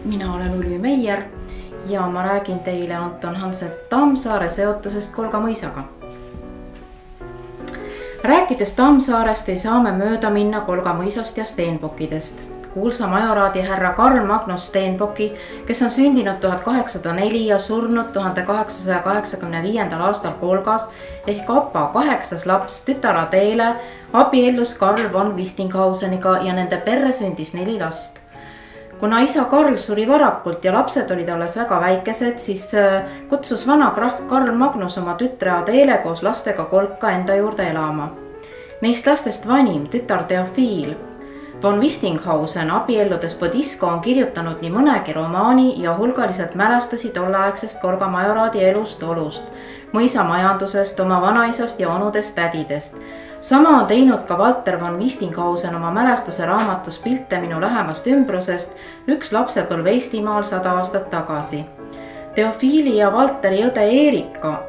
Mina olen Ulvi Meier ja ma räägin teile Anton Hansen Tammsaare seotusest Kolga mõisaga. Rääkides Tammsaarest ei saa me mööda minna Kolga mõisast ja Stenbockidest. Kuulsa majoraadi härra Karl Magnus Stenbocki, kes on sündinud 1804 ja surnud 1885. aastal Kolgas ehk Apa 8. laps tütar Adele abiellus Karl von Wistinghauseniga ja nende perre sündis 4 last. Kuna isa Karl suri varakult ja lapsed olid alles väga väikesed, siis kutsus vana krahv Karl Magnus oma tütre Adele koos lastega Kolka enda juurde elama. Neist lastest vanim, tütar Theophil von Wistinghausen abielludes Bodisko on kirjutanud nii mõnegi romaani ja hulgaliselt mälestusi tolleaegsest Kolga majoraadi elust olust, mõisa majandusest, oma vanaisast ja onudest tädidest. Sama on teinud ka Walter von Wistinghausen oma mälestuse raamatus Pilte minu lähemast ümbrusest, üks lapsepõlv Eestimaal 100 aastat tagasi. Theophili ja Walteri õde Eerika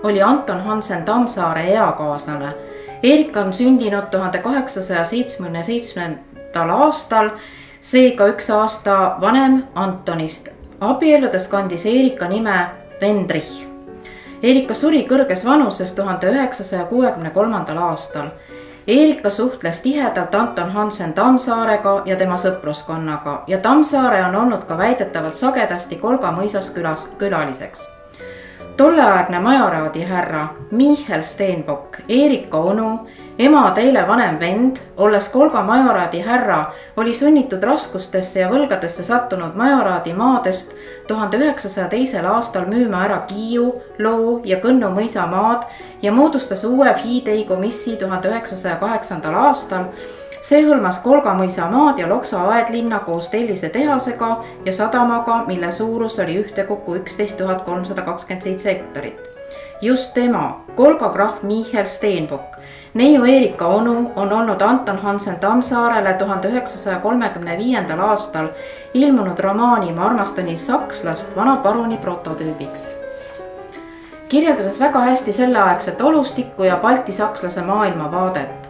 oli Anton Hansen Tammsaare eakaaslane. Eerika on sündinud 1877. aastal, seega 1 aasta vanem Antonist. Abielludes kandis Eerika nime Vendrich. Eerika suri kõrges vanuses 1963. aastal. Eerika suhtles tihedalt Anton Hansen Tammsaarega ja tema sõpruskonnaga ja Tammsaare on olnud ka väidetavalt sagedasti Kolga mõisas külaliseks. Tolleaegne majoraadi härra Michael Stenbock, Eerika onu, ema Adele vanem vend, olles Kolga majoraadi härra, oli sunnitud raskustesse ja võlgadesse sattunud majoraadi maadest 1902. aastal müüma ära Kiiu, Loo ja Kõnnu mõisa maad ja moodustas uue Fidei komissi 1908. aastal. See hõlmas Kolga mõisa maad ja Loksa aedlinna koos tellise tehasega ja sadamaga, mille suurus oli ühtekokku 11 327 hektarit. Just tema, Kolga krahv Michael Stenbock, neiu Eerika onu, on olnud Anton Hansen Tammsaarele 1935. aastal ilmunud romaani Ma armastan sakslast vana paruni prototüübiks. Kirjeldades väga hästi selleaegset olustikku ja baltisakslase maailmavaadet.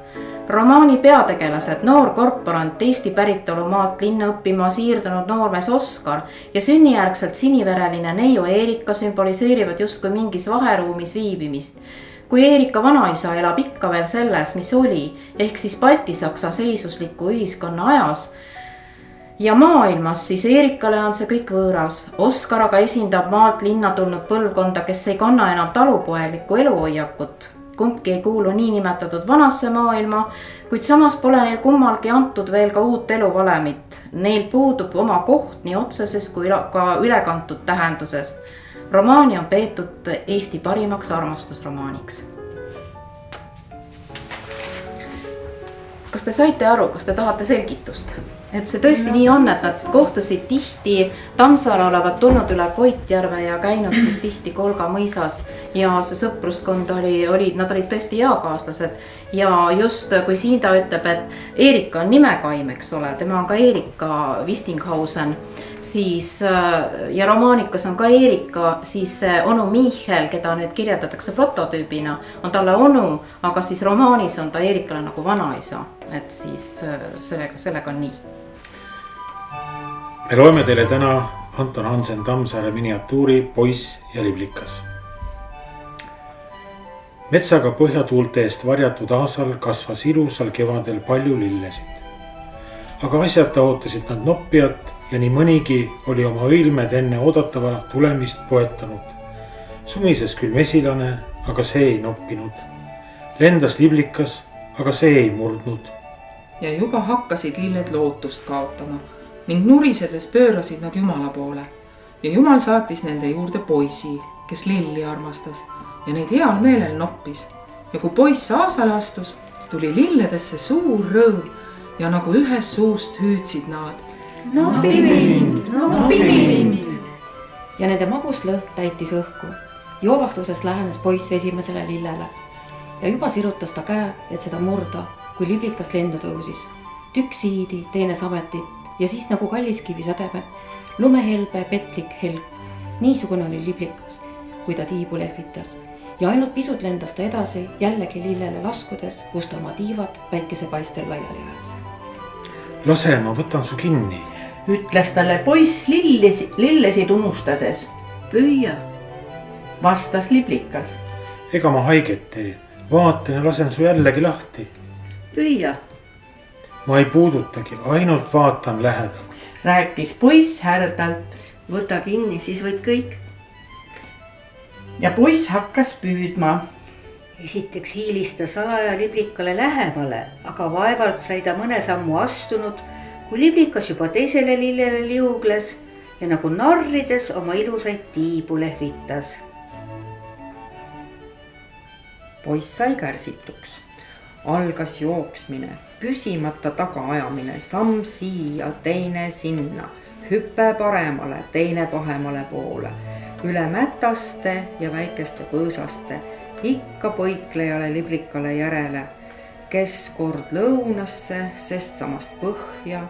Romaani peategelased, noor korporant, Eesti päritolu maalt linna õppima siirdunud noormees Oskar ja sünnijärgselt sinivereline neiu Eerika sümboliseerivad justkui mingis vaheruumis viibimist. Kui Eerika vanaisa elab ikka veel selles, mis oli, ehk siis baltisaksa seisusliku ühiskonna ajas ja maailmas, siis Eerikale on see kõik võõras. Oskar aga esindab maalt linna tulnud põlvkonda, kes ei kanna enam talupoeglikku eluhoiakut. Kumbki ei kuulu niinimetatud vanasse maailma, kuid samas pole neil kummalgi antud veel ka uut eluvalemit. Neil puudub oma koht nii otseses kui ka ülekantud tähenduses. Romaani on peetud Eesti parimaks armastusromaaniks. Kas te saite aru, kas te tahate selgitust? Et see tõesti nii on, et nad kohtusid tihti, Tammsaare olevat tulnud üle Koitjärve ja käinud siis tihti Kolga mõisas ja see sõpruskond nad olid tõesti eakaaslased. Ja just kui siin ta ütleb, et Eerika on nimekaim, eks ole, tema on ka Eerika Wistinghausen, siis ja romaanikas on ka Eerika, siis onu Michael, keda nüüd kirjeldatakse prototüübina, on talle onu, aga siis romaanis on ta Eerikale nagu vanaisa, et siis sellega on nii. Me loeme teile täna Anton Hansen Tammsaare miniatuuri Poiss ja liblikas. Metsaga põhjatuulte eest varjatud aasal kasvas ilusal kevadel palju lillesid. Aga asjata ootasid nad noppijat ja nii mõnigi oli oma õilmed enne oodatava tulemist poetanud. Sumises küll mesilane, aga see ei noppinud. Lendas liblikas, aga see ei murdnud. Ja juba hakkasid lilled lootust kaotama ning nurisedes pöörasid nad Jumala poole. Ja Jumal saatis nende juurde poisi, kes lilli armastas ja neid heal meelel noppis. Ja kui poiss aasale astus, tuli lilledesse suur rõõm ja nagu ühes suust hüüdsid nad. Nopi mind! Ja nende magus lõhn täitis õhku. Joovastusest lähenes poiss esimesele lillele ja juba sirutas ta käe, et seda murda, kui liblikas lendu tõusis. Tükk siidi, teine sametit ja siis nagu kalliskivi sädeme, lumehelbe, petlik helg. Niisugune oli liblikas, kui ta tiibu lehvitas ja ainult pisut lendas ta edasi jällegi lillele laskudes, kus ta oma tiivad päikesepaistel laiali ajas. Lase, ma võtan su kinni. ütles talle poiss lillesid unustades. püüa. Vastas liblikas. ega ma haiget tee, vaatan ja lasen su jällegi lahti. püüa. ma ei puudutagi, ainult vaatan lähedal. Rääkis poiss härdalt. võta kinni, siis võid kõik. Ja poiss hakkas püüdma. esiteks hiilis ta salaja liblikale lähemale, aga vaevalt sai ta mõne sammu astunud, kui liblikas juba teisele lillele liugles ja nagu narrides oma ilusaid tiibu lehvitas. poiss sai kärsituks. Algas jooksmine, püsimata tagaajamine, samm siia, teine sinna, hüpe paremale, teine pahemale poole, üle mätaste ja väikeste põõsaste, ikka põiklejale liblikale järele, kes kord lõunasse, sest samast põhja,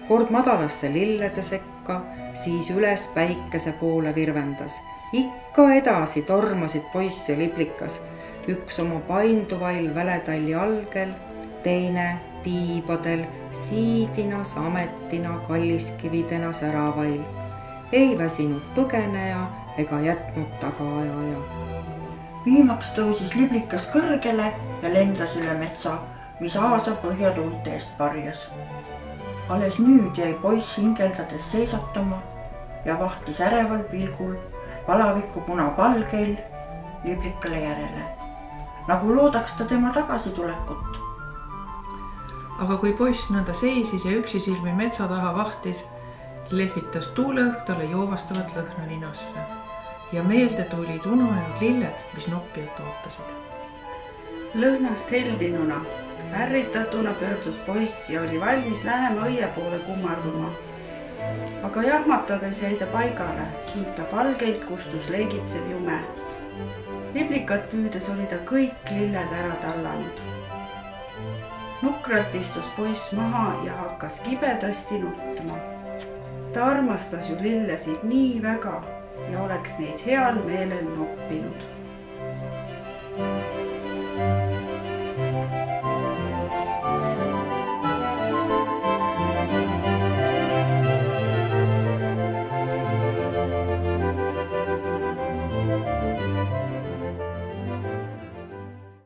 kord madalasse lillede sekka, siis üles päikese poole virvendas. Ikka edasi tormasid poiss ja liblikas, üks oma painduvail väletalli algel, teine tiibadel, siidina, sametina, kalliskividena säravail. Ei väsinud põgeneja ega jätnud tagaajaja. Viimaks tõusis liblikas kõrgele ja lendas üle metsa, mis aasa põhjatuult eest parjas. Alles nüüd jäi poiss hingeldades seisatama ja vahtis äreval pilgul palaviku punapalgeil liblikale järele, nagu loodaks ta tema tagasitulekut. Aga kui poiss nõnda seisis ja üksisilmi metsa taha vahtis, lehvitas tuuleõhk talle joovastavat lõhna ninasse ja meelde tulid ununenud lilled, mis noppijat ootasid. Lõhnast heldinuna, ärritatuna pöördus poiss ja oli valmis lähema õie poole kummarduma. Aga jahmatades jäi ta paigale ning ta palgeilt kustus leigitsev jume. Liblikat püüdes oli ta kõik lilled ära tallanud. Nukralt istus poiss maha ja hakkas kibedasti nutma. Ta armastas ju lillesid nii väga ja oleks neid heal meelel noppinud.